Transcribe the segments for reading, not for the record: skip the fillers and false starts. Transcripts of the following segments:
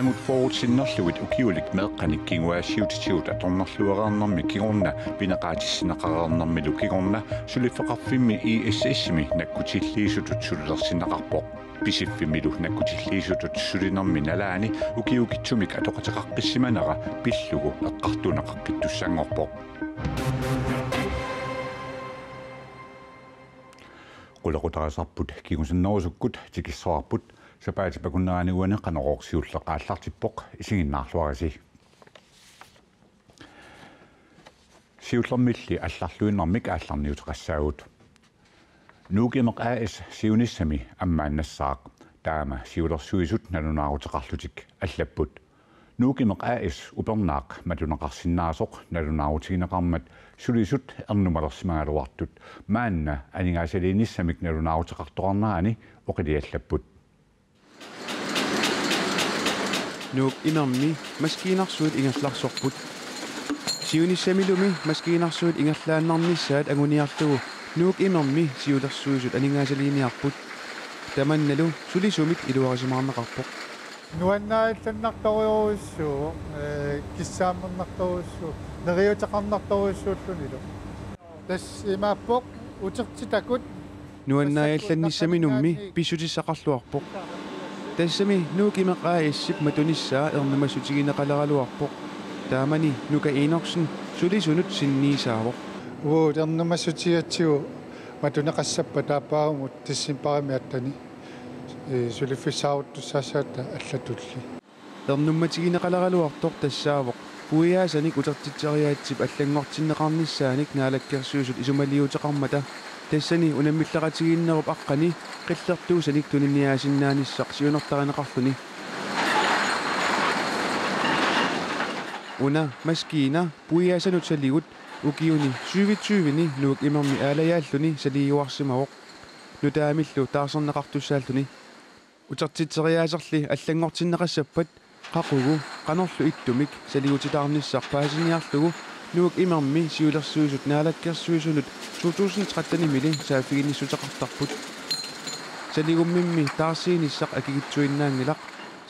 Angut forudsinnerluit ukiulik meqqanik kinguaasiutitiut atornerluereernermi kigorna pinaqaatissinaqareernermi lukigorna suliffeqarfimmi ISS-mi nakkutilliisutut sulilersinaqarpoq pisiffimilu nakkutilliisutut sulinermi nalaani ukiukitsumik atoqateqaqqissimanaqa pillugu eqqartunaqaqqittussanngorpoq qulaqutaraasarput kigusennerusukkut tikissoarput sapaatipakunneraniuane qanororsiulleqaallartippoq isiginnaarluarisi siullermilli алларлуиннэрмик аалларниутеқассаагут нуугимеқ АС сиунissami аммааннассаақ таама сиулерсуисут налунаарутеқарлутик аллаппут нуугимеқ АС упернаақ матунеқарсиннаасоқ налунаарутигинеқармат сулисут эрнумалерсимагалуартут маанна анигаасалииниссамик налунаарутеқартоқарнаани оқилиаллаппут Nuuk imermi maskiinarsuut ingerlarsorput siunissamilumi maskiinarsuut ingerlaannarnissaat anguniarlugu nuuk imermi siulersuisut aningaasaliiniarput tamannalu sulisumit iluarisimaarneqarpoq nuannaallannartoruissu kissaamernartoruissu neriutaqarnartoruissuullunilu tas imaappoq utertitakut nuannaallannissami pisutissaqarluarpoq тассами нуукимеқаа иссип матуниссаа эрнумассутигинеқалераluarpoq таамани нука инорсин сулисунут синниисаавоқ уу эрнумассутиатсигу матунеқассаппа таапаагумут тиссимпарами аттани сулиффисааруттуссаасаата аллатулли эрнумматигинеқалераluartoq тассаавоқ пуиаасаник утертитсериаатсип аллангортиннеқарниссааник наалаккерсуусут исумалиутеқармата тассани унаммиллератигиннеруп аққани qillерtuusanik tuninniaasinnaanisaq siunertarinеқарлуни una maskiina puiaasanut saligut ukiuni 2020ni nuuk imermi aalajaalluni saliuarsimavoq nutaamillu taarserneqartussaalluni utertitseriaaserli allangortinneqassappat qaqugu qanorlu ittumik saliutitaarnissaq paasiniarlugu nuuk imermi siulersuusut naalakkersuisunut 2013 saafiginnissuteqartarput saligumimmi taarsiinissaq akigitsuinnaangilaq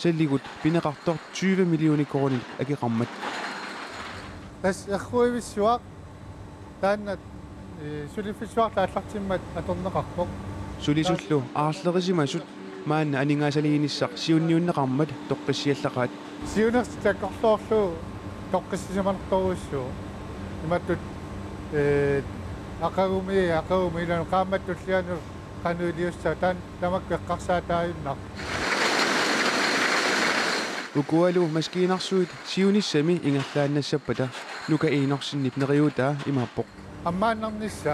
salligut pineqartor 20 millioni kroonil akiqarmat tas erruivissuaq taannat sulifissuaq taallartimmat atorneqarpoq sulisullu aarlerisimasut maanna aningaasaliinissaq siunniunneqarmat toqqissiallaqaat siunertakkorluorlu toqqissimanertoruissu imattut aqagumi ilan qaammattullianu qanuiliussa taan tamakkeqqarsaataayunnar ukualu maskiinarsuit siunissami ingerlaannassapata nuka iinorsinnip neriutaa imaappoq ammaannarnissa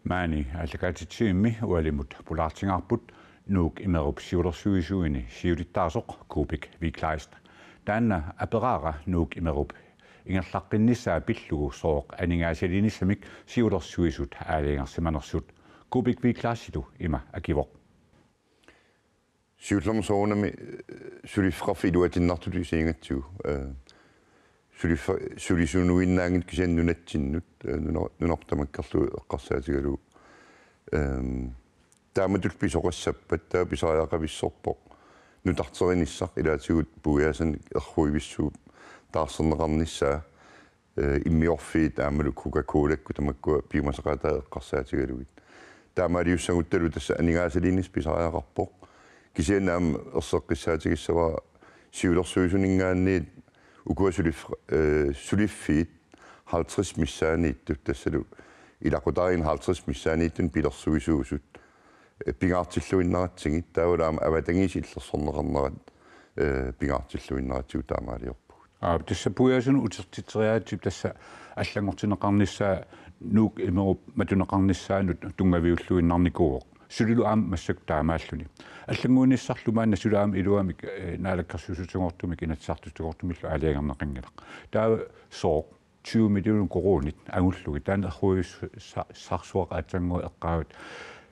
maani allakaatitsiimmi ualimut pulaartingaarput nuuk imerup siulersuisuini siulittaasoq kuupik viklaist taanna aperaara nuuk imerup ingerlaqqinnissaa pillugu sooq aningaasaliinissamik siulersuisut aaliingersimanersut kuupik viklaasilu ima akivoq siullermsoonami sulifraffiluatinnartulisiingatsugu sulisunuinnaangit kisiannunatsinnut nunortamakkerlu eqqarsaatigalu taamatut pisoqassappat taa pisariaqavissorpoq nutarterinissaq ilaatigut puiaasan erruivissuut taarserneqarnissaa immiorfiit taamalu Coca-Colakku tamakkua piumasaqataa eqqarsaatigaluit taamaaliussaguttalu tassa anigaasaliinnis pisariaqarpoq kisiannaam erseqqissaatigissawa siulersuisuningaanniit ukua suliffiit 50 missaaniittut tassalu ilaqutarin 50 missaaniittun pilersuisuusut pingaartilluinnaratsigit taavulaama avatangiisillersorneqarnerat pingaartilluinnaratsigu taamaaliorpu tassa puiasun utertitseriaatip tassa allangortineqarnissaa nuuk imerup matuneqarnissaanut tungaviulluinnarnikuuq sulilu aam massak taamaalluni аллангуунissarlumaanna sulaam iluamik naalakkarsuusutungortumik inatsartustugortumillu aliangarneqanngilaq taa sooq 20 million kroonit angullugi taan erruis sarsuaq aatsangu eqqaavut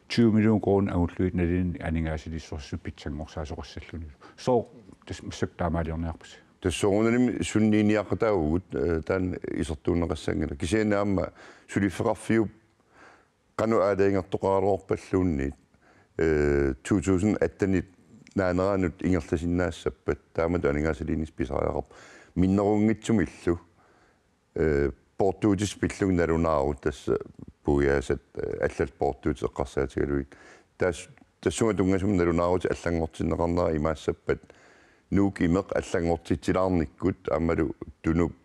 20 million kroon angulluit nalin aningaasilissorsu pitsangorsaasuqassalluni sooq tas massak taamaaliorniarpus tassoorunanimi sunniiniaqataagugut taan isertuunneqassangila kisianaamma suliffeqarfiup qanu aadaingertoqaaruorpalluunniit 2018 naaneraanut ingerlasinaassappat taamatu aningaasaliinis pisariaqarp minnerungitsumillu portuutis pillung nalunaaru tassa puiasat allal portuutis eqqarsaatigaluit tassunga tungasum nalunaaruti allangortinneqarnera imaassappat nuuk imeq allangortitsilaarnikkut aammalu tunup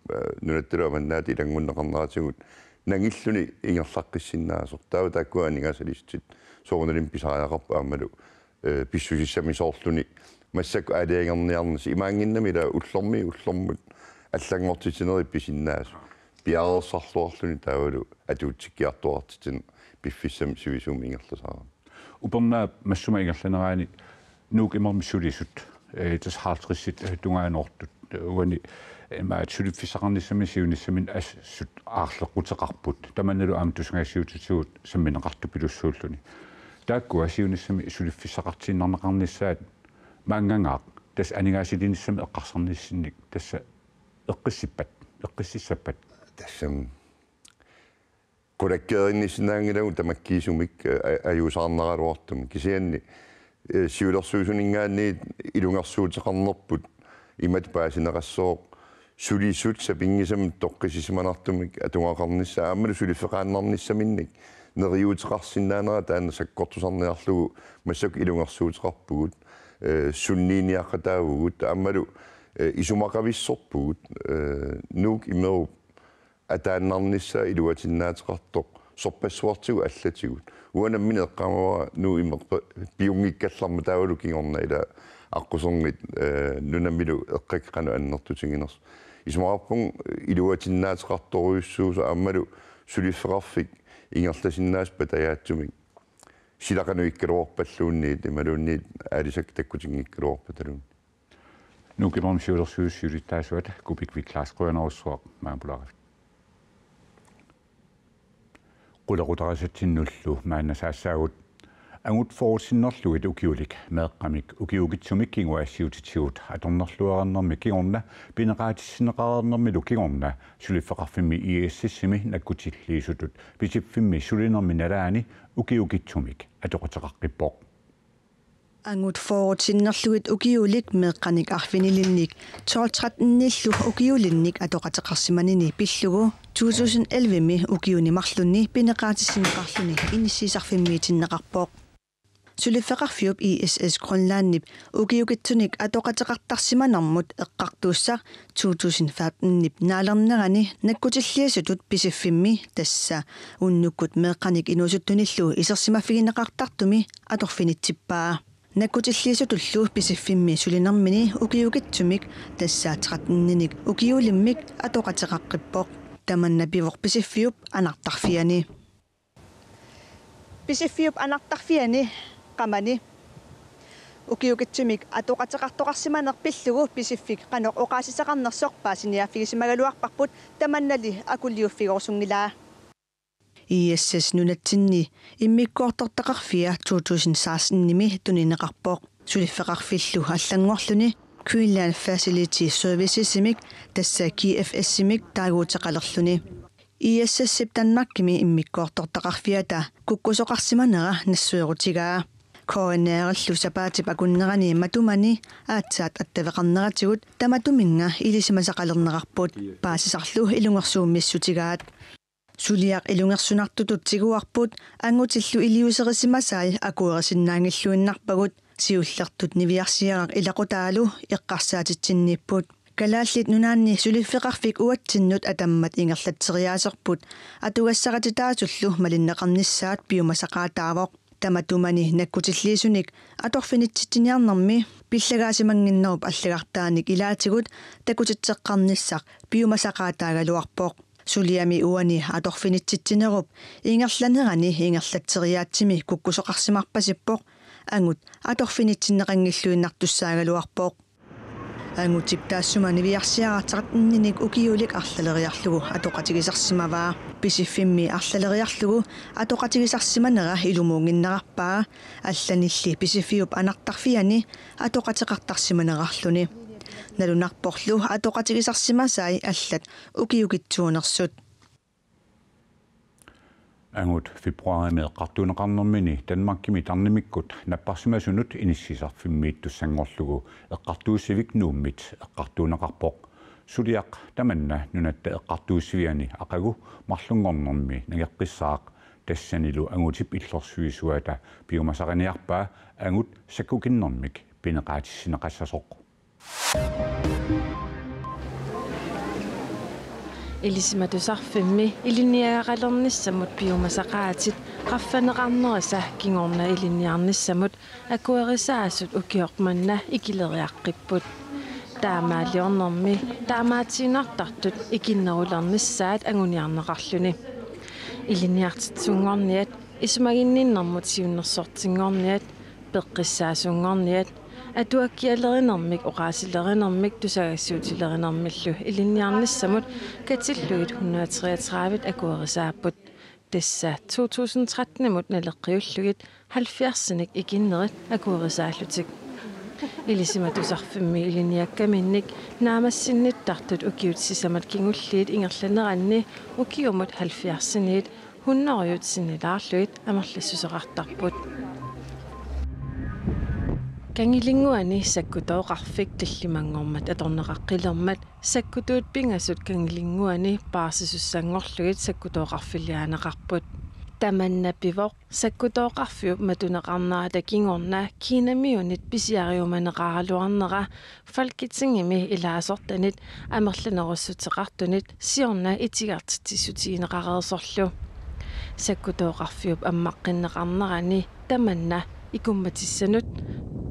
nunattulu amannaati ilangunneqarneratigut nangilluni ingerlaqqissinnaasor taawa taakkua aningaasalistit soornalim pisariaqarp aammalu pissusissami soorluni массак аалиангерниарнис имаангиннами ила уллормут аллангортитинери писиннаас пиаерсарлуарлуни таавалу атуутсиккиартуартитин пиффиссам сивисуум ингерласаарам упернаа массума ингерланераани нуук имермиссулисут тас хаалтрissит тунгаанортут уани маат сулиффисақарниссами сиуниссамин ассут аарлеқутеқарпут таманналу аам тусгассиутитсуут самминеқарту пилуссууллуни тааккуа сиуниссами сулиффисақартииннарнеқарниссаат маангангаақ тас анигаасилиниссами эққарсарниссинник тасса эққиссаппат тассам кораккееринниснаангилагу тамаккиисумик аюусаарнераалуартум кисианни сиулерсуусунингаанни илунгерсуутеқарнерпут имат паасинеқассоо сулиссут сапингисам тоққисисиманартумик атунгақарнисса аамалу сулиффеқааннарниссаминник нериутеқарсиннаанера таана саккортусарниарлугу массак илунгерсуутеқарпугут суннииниаққатаагугут аамалу исумақависсорпугут нуук имеру атааннарнisса илуатиннаатеқартоқ сорпассуартигу аллатигут уанаммини эққамава нуу имер пиунгиккалларма таавалу кингорна ила аққусорнит нунаммилу эққаккану аннертутингинерс исумақарпун илуатиннаатеқарторуйуссуусу аамалу сулиффеқарфик ингерласиннаас патаяатсумик силақануиккалуорпаллуунниит ималуунниит аалисак таккутингиккалуорпаталуун нукимам сиулерсуussиулиттаасуат купикви классқуянерусsuaq маапулариф qulaqutarassatsinullu maannasaassaagut angut forsinnerluit ukiulik meeqqamik ukiugitsumik kinguassiutitigut atornerluarernermi kingorna pineqaatissinneqarernermilu kingorna suliffeqarfimmi iississimi nakkutilliisutut pisiffimmi sulinermi nalaani ukiugitsumik atoqateqaqqippoq angut forsinnerluit ukiulik meeqqanik arfinilinnik 1213nillu ukiulinnik atoqateqarsimanini pillugu 2011 ukiunimarlunni pineqaatissinneqarluni inissiisarfimmiitinneqarpoq Sulifeqarfiup ISS Grønlandnip ukiugitsunik atoqateqartarsimanermut eqqartuussaq 2015nip naalernerani nakkutilliasutut pisiffimmi tassa unnukkut meeqqanik inuusuttunillu isersimaffigineqartartumi atorfinitsippaa nakkutilliasutullu pisiffimmi sulinermini ukiugitsumik tassa 13ninik ukiulimmik atoqateqaqqippoq tamanna pivoq pisiffiup anartarfiani pisiffiup anartarfiani qamani ukiugitsumik atoqateqartoqarsimanerpillugu pisiffik qanoq oqaasisaqarnersorpaasiniaffigisimaгаluарпарпут таманнали акуллиуффигорсунгилаа ISS nunatsinni immikkuartortaqarfia 2016nimi tunineqarpoq suliffeqarfillu аллангуарлуни Greenland Facility Servicesimik tassa KFS-simik taaguuteqalerluni ISS-sip Danmarkimi immikkuartortaqarfiata kukkusoqarsimanera nassuerutigaa koorneerallu sapaatip akunnerani matumani aatsaat attaveqarneratigut tamatuminga ilisimasaqalernerarput paasisarlu ilungersuummissutigaat suliaq ilungersunartututsiguarput angutillu iliuserisimasai akuersinnaangilluinnarpagut siullertut niviarsiaraq ilaqutaalu eqqarsaatitsinnipput kalaallit nunaanni suliffeqarfik uatsinnut atammat ingerlatseriaaserput atugassaqatitaasullu malinneqarnissaat piumasaqaataavoq tamatumani nakkutilliisunik atorfinitsitsiniarnermi pillagaasimanginnerup allagartaanik ilaatigut takutitseqqarnissaq piumasaqaataagaluarpoq suliami uani atorfinitsittinerup ingerlanerani ingerlatseriaatsimi kukkusoqarsimarpasippoq angut atorfinitsinneqangilluinnartussaagaluarpoq angutip taassumani viarsiarataqatninik ukiulik arlaleriarlugu atoqatigisarsimavaa pisiffimmi arlaleriarlugu atoqatigisarsimanera ilumuunginnerarpaa allanilli pisiffiup anartarfiani atoqateqartarsimanerarluni nalunarporlu atoqatigisarsimasai allat ukiugitsuunersut Angut februari med qartuuneqarnermini Danmarkimi tarnimikkut napparsimasunut inissisarfimmiit tussangorlugu eqqartuussivik nuummit eqqartuuneqarpoq suliaq tamanna nunatta eqqartuussiviani aqagu marlungornermi nageqqissaaq tassanilu angutip illorsuisuata piumasaqaniarpaa angut sakkukinnermik pineqaatissineqassasoq Ilisimatusarfimmi iliniaqalernissamut piumasaqaatit qaffaneqarnerisa kingorna iliniarnissamut akuerisaasut ukiormanna ikileriaqqipput taamaaliornermi taamaatiinartartut ikinnerulernissaat anguniarneqarluni iliniartitsungorniat isumaginninnermut siunnersortingorniat peqqissaasunngorniat atuakkialerinermik oqaasilerinermik tusagassiutilerinermillu iliniarnissamut katillugit 133 akuerisaapput tassa 2013-mut naleqqiullugit 70-nik ikinnerit akuerisaallutik ilisimatusarfimmi iliniakkaminnik naamassinnittartut ukiutsisamat kingulliit ingerlaneranni ukiumut 70-niit 100-yutsinnilаарluit amerlassuseqartarput Kangilinguani sakkutooqarfik tallimangormat atorneqaqqilermat sakkutuut pingasut kangilinguani paarsisussanngorlugit sakkutooqarfilianeqarput tamanna pivoq sakkutooqarfiup matuneqarnaata kingorna kiinamiunit pisiariumaneqaraluarnera falkitsingimi ilaasortanit amerlanerussutеқартунит siorna itigartitsutiineqareersorlu sakkutooqarfiup ammaqqinneqarnerani tamanna ikummatissanut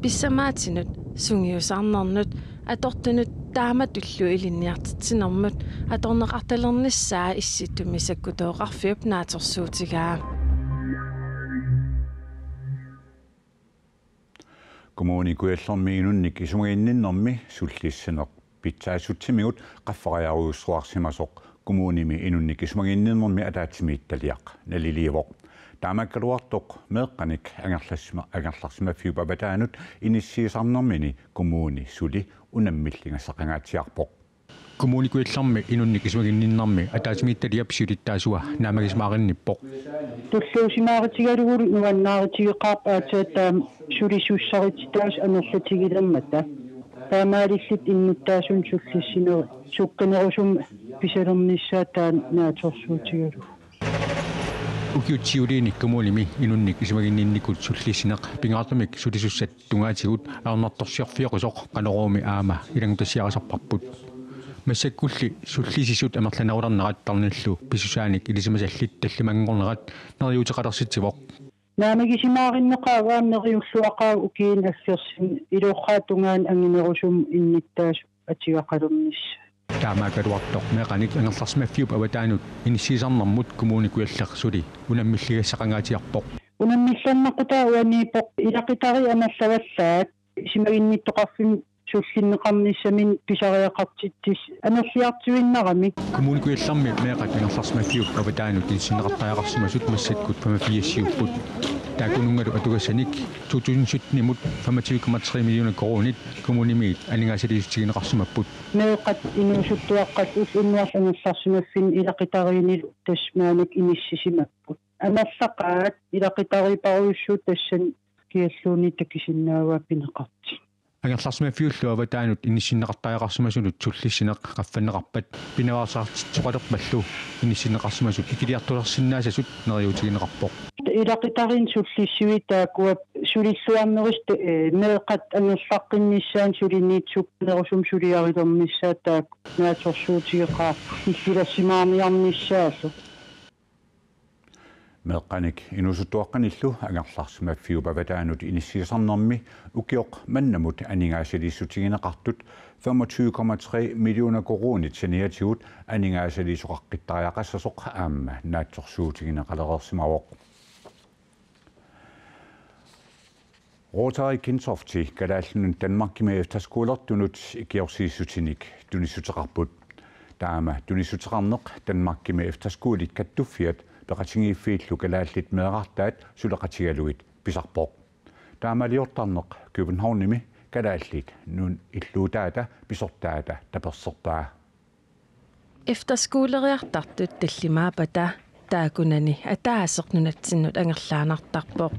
pissamaatinut sungiusarnernut atortunut taamatullu iliniartitsinermut atorneqartalernissaa issittumi sakkutooqarfiup naatorsuutigaa Kommuni kuellermi inunnik isumaginninnermi sullissaneq pitsaasutsimigut qaffariaruussuarsimasoq kommunimi inunnik isumaginninnermi ataatimiittaliaq naliliivoq Taamakkaluartoq meeqqanik angerlarsima avataanut inissiisarnermini kommuni suli unammillingassaqangaatiarpoq Kommuni kuellermi inunnik isumaginninnermi ataatimiittaliap sulittaasua naamagismaaqinnipoq Tulluusimaarittigalugulu nuannaaritigeqaarpaataataam sulisuussaritittaas anerlatigilermata taamaalillit innuttaasun sullissineri sukkanerusum pisalernissaattaan naatorsuutigalu Ukiutsiuliinik kommunimi inunnik isumaginninnikut sullissineq pingaartamik sulisussat tungaatigut aarnartorsiarfioqsoq qaneruumi aama ilangutassiarasarparput массаккулли суллисисут амерланерулернератtarnillu писусааник илисимасаллит таллимангорнерат нериутеқалерситсивоқ наамагисимаариннеқаагааннериуллуақаа укиин афферсин илуоққаатунгаан ангинерусум инниттаасу атиақалернис таамаакалуартоқ меқаник ангерларсимаффиуп аватаанут иниссисарнэрмут коммуникуаллерсули унаммиллигассақангаатиарпоқ унаммиллернақутаа уаниипоқ илақитари амерлаваллаат исимагинниттоқарфим суллиннеқарниссамин писариақартиттис анерлиартуиннарами коммуникуаллерми меқат ангерларсимаффиуп аватаанут инсинеқартариақарсимасут массаккут 85-сиуппут таакунунгалу атугассаник 2017-мут 25,3 миллиона коронит коммунимиит анингаасалиисутигинеқарсимаппут меқат инуусуттуаққат уллуннуарлангерларсимаффин илақитариинилу тасмааник иниссисимаппут амерлақаат илақитарипаруйуссуут тассан киаллууни такисиннааваа пинеқарти ангерларсимаффиуллу аватаанут иниссиннеқартариақарсимасулут суллиссинеқ қаффаннеқарпат пинаваарсаартиқалерпаллу иниссиннеқарсимасут икилиартулерсиннаасасут нериутигинеқарпоқ илақитарин суллиссуи таакуап сулиллуарнерist меқат ангерлаққиннissaан сулинниитсукканерусум сулиарилернissaа таак нааторсуутигеқаа иллилассимаарниарнissaалу meeqqanik inusutuaqqanillu angerlarsimaffiup avataanut inissiisarnermi ukioq mannamut aningaasaliissutigineqartut 25,3 millioner koronit saniatigut aningaasaliisuqaqqitariaqassasoq aamma naatsorsuutigineqalerersimavoq Rotary Kinsofti kalaallunun Danmarkimi efterskuulertunut ikiorsiissutinik tunissuteqarput taama tunissuteqarneq Danmarkimi efterskuulit kattuffiat peqatingiiffiillu kalaallit meeqartaat suleqatigaluit pisarpoq taamaliortarneq Københavnimi kalaallit nun illuutaata pisortaata taperserpaa Efterskuuleriartartut tallimaapata taakunani ataaseqnunatsinut angerlaanartarpoq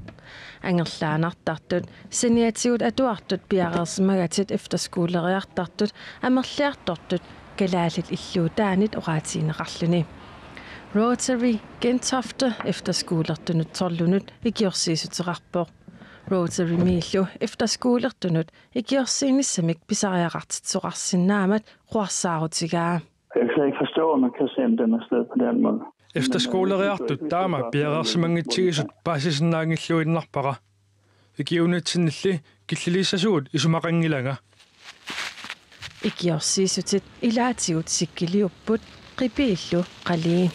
angerlaanartartut siniatigut atuartut piareersimagatit efterskuuleriartartut amerliartortut kalaalit illuutaanit oraatiineqarluni Rotary Gentofte efterskuulertunut torlunut ikiorsiisuteqarpoq Rotary miillu efterskuulertunut ikiorsiinissamik pisariaqartitsoqarsinnaamat quarsaarutigaa. Jeg kan ikke forstå, at man kan sende dem afsted på den måde. Efterskolereartut taama piareersimangittigisut paasisinnaangilluinnarpaqa ikiunitsinilli killiliissasuut isumaqangilanga ikiorsiisutit ilaatigut sikkiliupput qipiillu qalii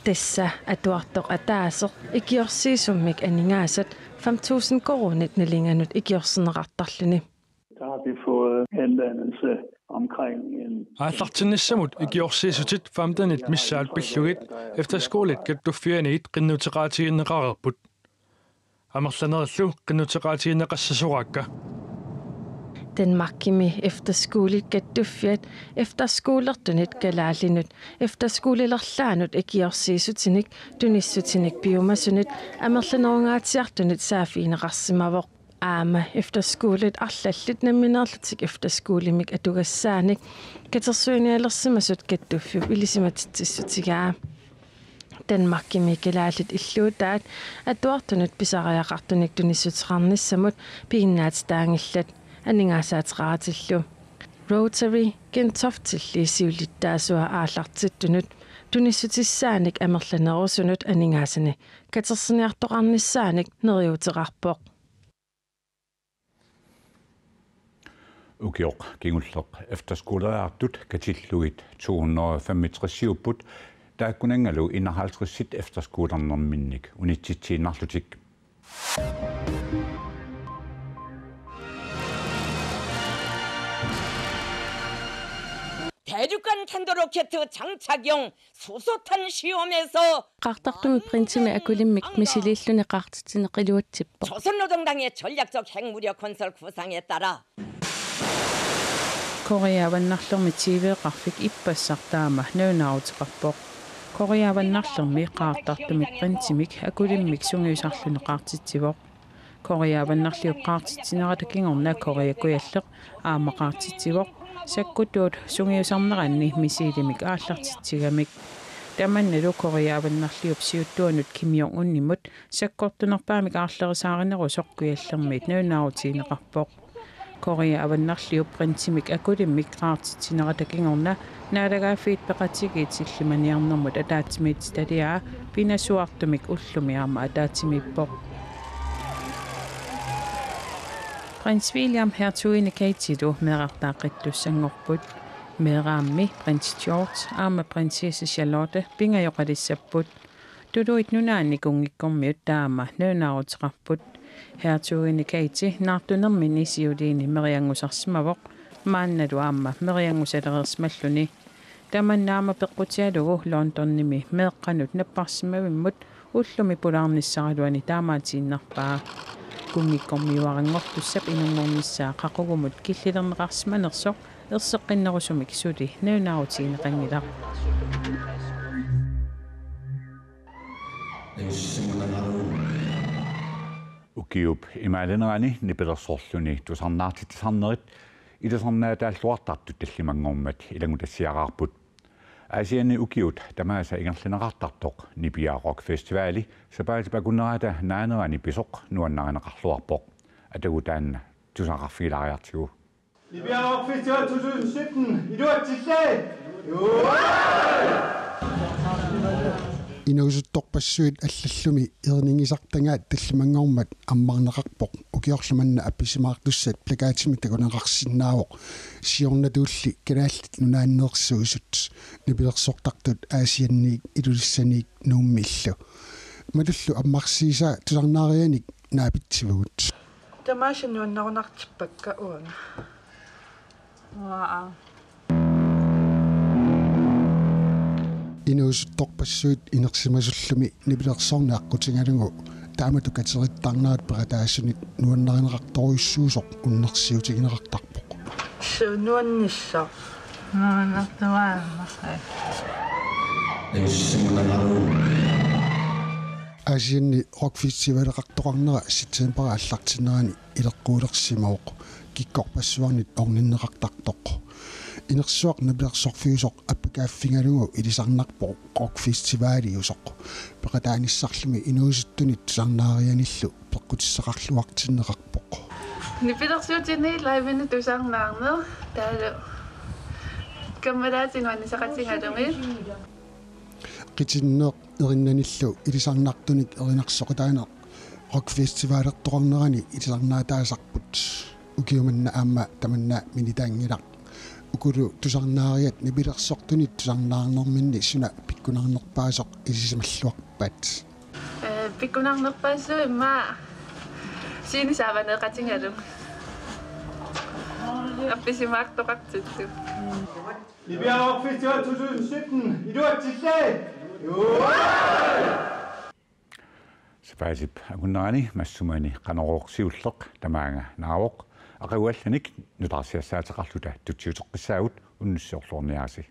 tassa atuartoq ataaseq ikiorsiisummik aningaasat 5.000 koronit nilinganut ikiorsineqartarluni. Der har vi fået henvendelse omkring en ааллартиннссамут икиорсиисутит фамданит миссаалт пиллугит эфтерскуулит каттуффианиит qinnuteqaatiginneqarerput амерланериллу qinnuteqaatiginneqassasuраакка Danmarkimi efterskoolit kattuffiat efterskoolertunit kalaallinut efterskoolilerlaanut ikiorsiisutinik tunissutinik piumasunit amerlanerungaatiartunit saafiineqarsimavoq aama efterskoolit arlallut namminerlutik efterskoolimik atugassaanik katersuinialersimasut kattuffiup ilisimatitsissutigaa Danmarkimi kalaallit illuutaat atuartunut pisariaqartunik tunissuteqarnissamut piinnaatitaangillat aningaasaateqaratillu Rotary Gentofte-siulittaasua aallartittunut tunissutissaanik amerlanerusunut aningaasani katersiniartoqarnissaanik neriuteqarpoq Ukiok kingulleq efterskolereartut katillugit 265 taakkunangalu 51 efterskoolernerminnik unitsitsiniarlutik 대륙간 탄도로켓 장착용 수소탄 시험에서 qartartumi printsimi akulimmik misililluneqartitineqiluatsippo 조선노동당의 전략적 핵무력 건설 구상에 따라 Koreavannarlermi tiiveeqarfik ippassartaama nuunaaruteqarpoq Koreavannarlermi qaartartumi printimik akulimmik sungiusarluneqartitsivoq Koreavannarliup qaartitsinera takingorna Koreakujalleq aamaqaartitsivoq sakkutuut sungiusarneranni misiilimik aallartitsigamik tamannalu Koreavannarliup siuttuanut Kim Jong-unnimut sakkortunerpaamik aarlerisaarinnerusoq kujallermiit nuunaarutiineqarpoq Koreavannarliup printimik akulimmik qaartitsinera takingorna naalagaafiit peqatigiit sillimaniarnermut ataatimiit taliaa pinasuartumik ullumiaama ataatimiippoq Prins William hertuginde Kaitilu meerartaaqittussangorput meeraammi Prins George aama prinsesse Charlotte pingajoqalissapput tuluit nunaannikungikkormiut taama nuunaaruteqarput hertuginde Kaiti naartunermini siuliini meriangusarsimavoq maannalu aama meriangusalereersmalluni tamannaama peqqutialugu Londonnimi meeqqanut napparsimavimmut ullumi pulaarnissaraluani taamaatiinnarpaa kungikkormiuarangortussap inerngornissaa qaqugumut killilerneqarsimanersoq erseqqinnerusumik suli nuunaarutiineqangilaq Ukiup imaaleneraani nipelersorluni tusarnaartitisarnerit ilusarnaataalluartartut tallimangormat ilangutassiaqarput Asiani ukiut tamaasa ingerlineqartartoq Nibia Rock Festivali sapaatipakunnerata naanerani pisoq nuannarineqarluarpoq atagutaanna tusaqarfigilariartigu Nibia Rock Festival 2017 iluatillat Inusuttorpassuit allallumi erningisartangaat tallimangormat ammarneqarpoq ukiorlumanna appisimaartussat plakaatimit takuneqarsinnaavoq siornatuulli kanaallit nunaanneersuusut nipilersortartut aasianniik ilulissaniik nuummillu malullu ammarsiisa tusarnaarianik naapitsivugut tamaasannuannarunartippakka uanga waa Inusuttorpassuit inersimasullumi nipilersornaaqqutigalugu taamatu katerittarnaat perataasunit nuannarineqartoruissuusoq unnersiutigineqartarpoq nuannissa nuannartuaamma Asianni rockfestivalaqartoqarnera september аллартинерани илеққуулерсимавоқ киккорпассуарнит орниннеқартартоқ инерсуақ набилерсорфиусоқ аппакааффингалугу илисарнарпоқ rockfestivaliусоқ пеқатааниссарлуми инуусуттунит тусарнаарианиллу пеққутиссақарлуартиннеқарпоқ нипилерсуутини лайвини тусарнаарнер таалу камераатинуаннисақатингалуми qitinnеқ ериннаниллу илисарнартуник еринарсоқатаана rockfestivalерторнерани илисарнаатаасарпут укиуманна аама таманна минитаангилақ укулу тусарнаариат нипилерсортунит тусарнаарнэрминни суна пиккунарнерпаасоқ илисималлуарпаат пиккунарнерпаассу имма синисааванеқатингалу апписимаартоқартитту Libyan Rock Festival 2017. I du er til slag! Сапаасип агуннерани массумани канароорсиуллеқ тамаанга наавоқ ақауалланик нутарсиассаатеқарлута тутсиутеққиссаагут уннуссиорлуорниааси